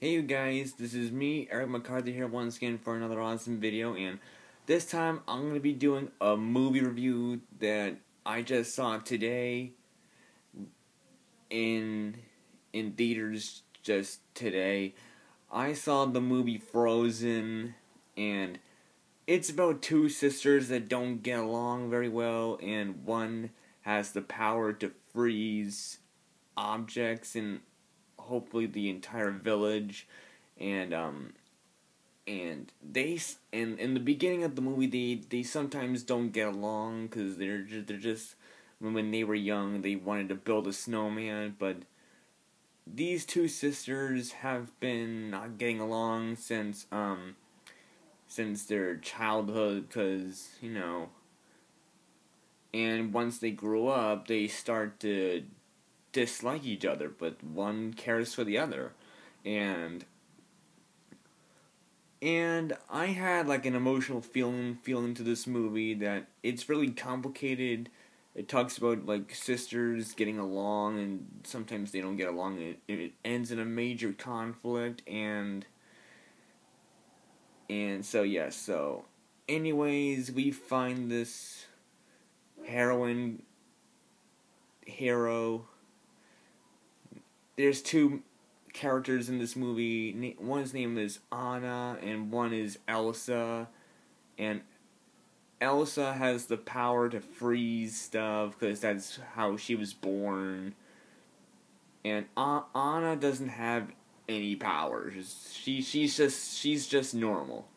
Hey you guys, this is me, Eric McCarthy here once again for another awesome video, and this time I'm going to be doing a movie review that I just saw today in theaters just today. I saw the movie Frozen, and it's about two sisters that don't get along very well, and one has the power to freeze objects and hopefully the entire village, and in the beginning of the movie they sometimes don't get along because they're just when they were young they wanted to build a snowman, but these two sisters have been not getting along since their childhood, because and once they grew up they start to dislike each other, but one cares for the other. And I had like an emotional feeling to this movie that it's really complicated. It talks about like sisters getting along, and sometimes they don't get along. It ends in a major conflict, and so yeah. So, anyways, we find this hero. There's two characters in this movie. One's name is Anna, and one is Elsa. And Elsa has the power to freeze stuff because that's how she was born. And Anna doesn't have any powers. She's just normal.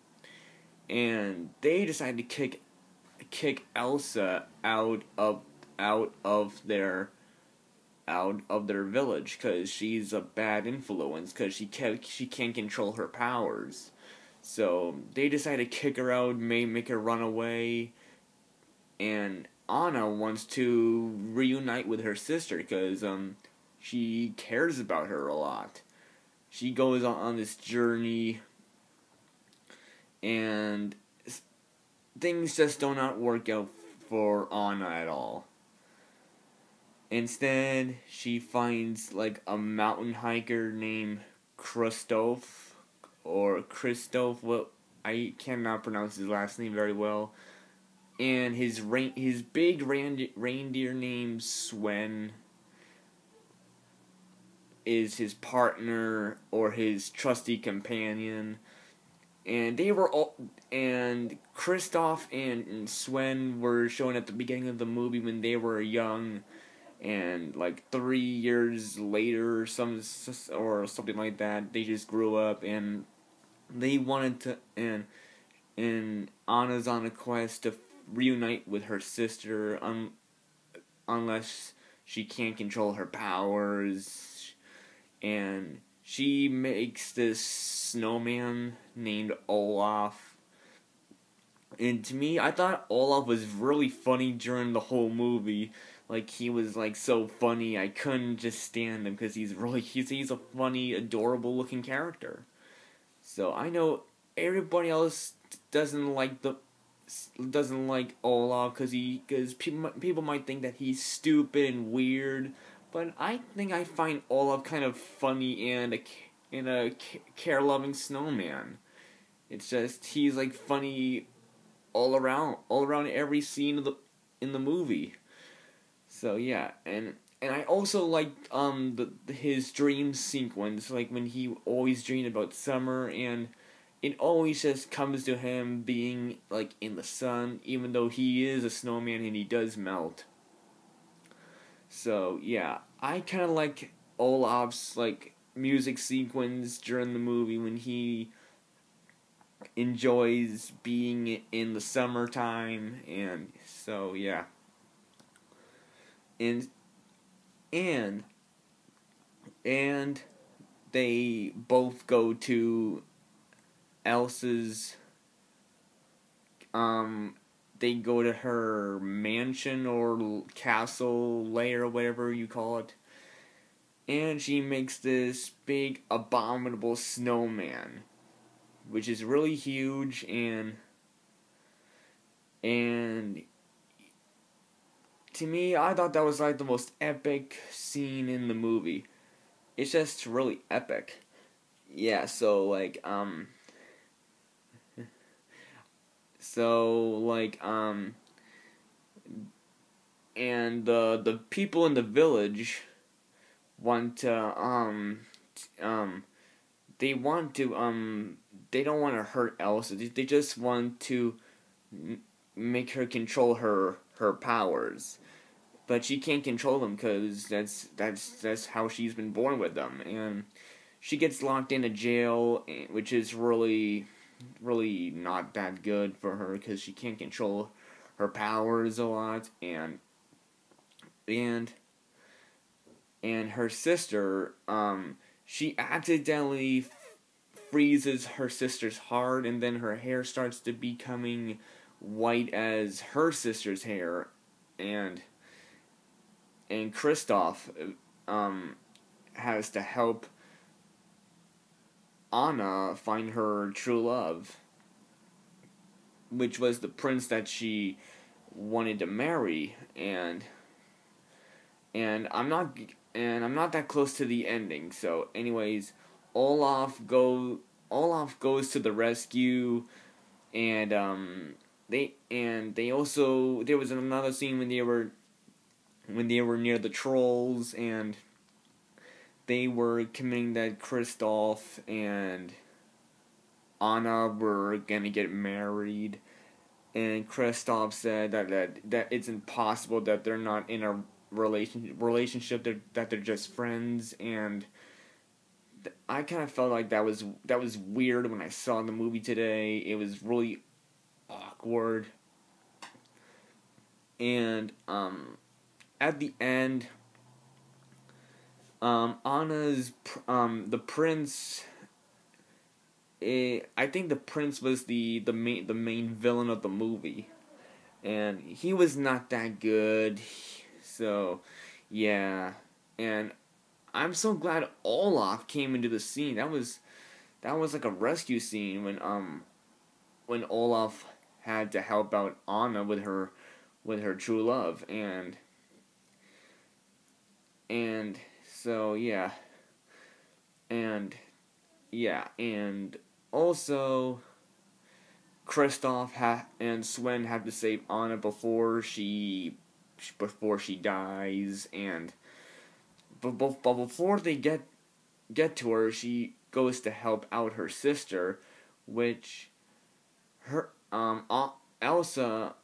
And they decide to kick Elsa out of their village because she's a bad influence, because she can't control her powers. So they decide to kick her out, make her run away, and Anna wants to reunite with her sister because she cares about her a lot. She goes on this journey, and things just do not work out for Anna at all. Instead, she finds like a mountain hiker named Christophe, or Christophe. Well, I cannot pronounce his last name very well. And his big reindeer named Sven is his partner or his trusty companion. And Christophe and Sven were shown at the beginning of the movie when they were young, and like 3 years later or something like that, they just grew up, and they wanted to, and Anna's on a quest to reunite with her sister, unless she can't control her powers, and she makes this snowman named Olaf. And to me, I thought Olaf was really funny during the whole movie. Like, he was like so funny, I couldn't just stand him because he's a funny, adorable looking character. So I know everybody else doesn't like Olaf because people might think that he's stupid and weird, but I think I find Olaf kind of funny and a care-loving snowman. It's just he's like funny all around every scene in the movie. So yeah, and I also liked his dream sequence, like when he always dreamed about summer, and it always just comes to him being like in the sun, even though he is a snowman and he does melt. So yeah, I kind of like Olaf's like music sequence during the movie when he enjoys being in the summertime, and so yeah. And and and they both go to Elsa's they go to her mansion or castle lair, whatever you call it, and she makes this big abominable snowman, which is really huge, and to me, I thought that was like the most epic scene in the movie. It's just really epic. yeah, so like and the people in the village want to um they want to they don't want to hurt Elsa. They just want to make her control her powers, but she can't control them because that's how she's been born with them, and she gets locked in a jail, which is really not that good for her because she can't control her powers a lot, and and her sister, she accidentally freezes her sister's heart, and then her hair starts to becoming white as her sister's hair, and Kristoff um, has to help Anna find her true love, which was the prince that she wanted to marry, and I'm not that close to the ending. So, anyways, Olaf go Olaf goes to the rescue, and they also there was another scene when they were near the trolls, and they were committing that Kristoff and Anna were gonna get married, and Kristoff said that it's impossible, that they're not in a relationship, that they're just friends, and I kind of felt like that was weird when I saw the movie today. It was really awkward, and at the end, Anna's the prince. I think the prince was the main villain of the movie, and he was not that good. So, yeah, and I'm so glad Olaf came into the scene. That was like a rescue scene when Olaf had to help out Anna with her true love, and so and and also Kristoff and Sven have to save Anna before she dies, and but before they get to her, she goes to help out her sister, which her Elsa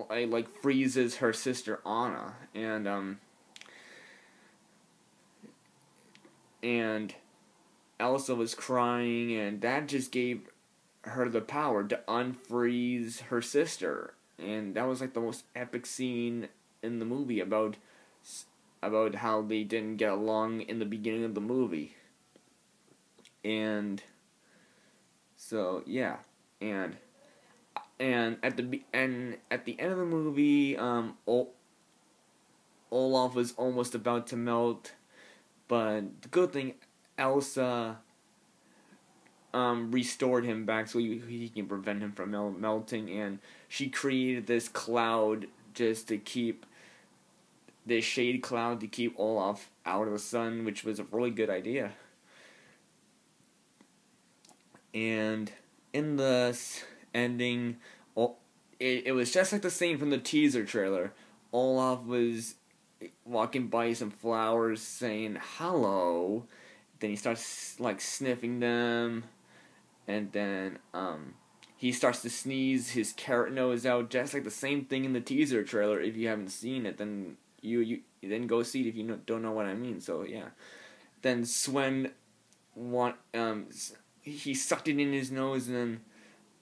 like freezes her sister Anna, and Elsa was crying, and that just gave her the power to unfreeze her sister, and that was like the most epic scene in the movie about how they didn't get along in the beginning of the movie, and so yeah, and at the end of the movie, Olaf was almost about to melt, but the good thing, Elsa restored him back so he can prevent him from melting, and she created this cloud just to keep this shade cloud to keep Olaf out of the sun, which was a really good idea. And in the ending, it was just like the scene from the teaser trailer. Olaf was walking by some flowers saying hello. Then he starts like sniffing them, and then he starts to sneeze his carrot nose out, just like the same thing in the teaser trailer. If you haven't seen it, then you then go see it if you don't know what I mean. So yeah, then Sven he sucked it in his nose, and then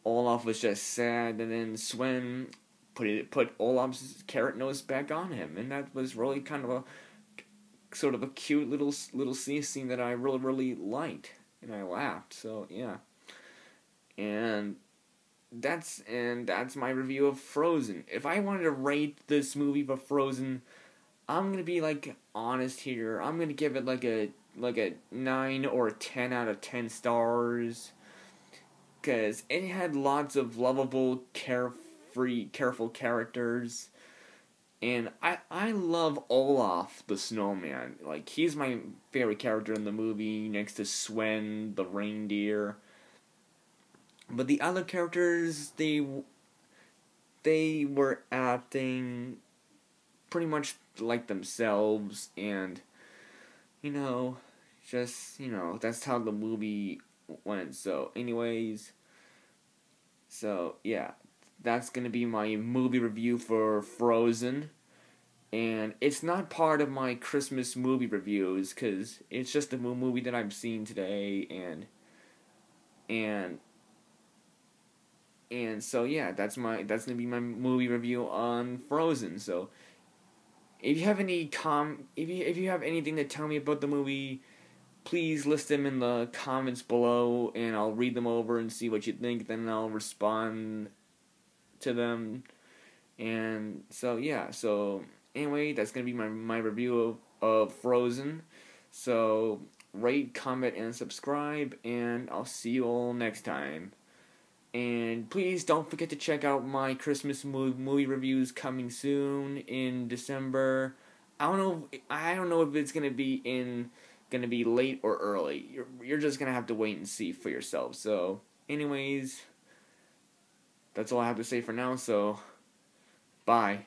Olaf was just sad, and then Sven put Olaf's carrot nose back on him, and that was really kind of a sort of a cute little scene that I really liked, and I laughed. So yeah, and that's my review of Frozen. If I wanted to rate this movie for Frozen, I'm gonna be like honest here. I'm gonna give it like a 9 or a 10 out of 10 stars, because it had lots of lovable, carefree, careful characters. And I love Olaf the snowman. Like, he's my favorite character in the movie, next to Sven the reindeer. But the other characters, they were acting pretty much like themselves, and you know, just, that's how the movie went. So anyways, so yeah, that's gonna be my movie review for Frozen. And it's not part of my Christmas movie reviews because it's just a movie that I've seen today, and and so yeah, that's gonna be my movie review on Frozen. So if you have if you have anything to tell me about the movie, please list them in the comments below, and I'll read them over and see what you think. Then I'll respond to them. And so yeah, so anyway, that's gonna be my review of Frozen. So rate, comment, and subscribe, and I'll see you all next time. And please don't forget to check out my Christmas movie reviews coming soon in December. I don't know if it's gonna be late or early. You're just gonna have to wait and see for yourself. So, anyways, that's all I have to say for now. So, bye.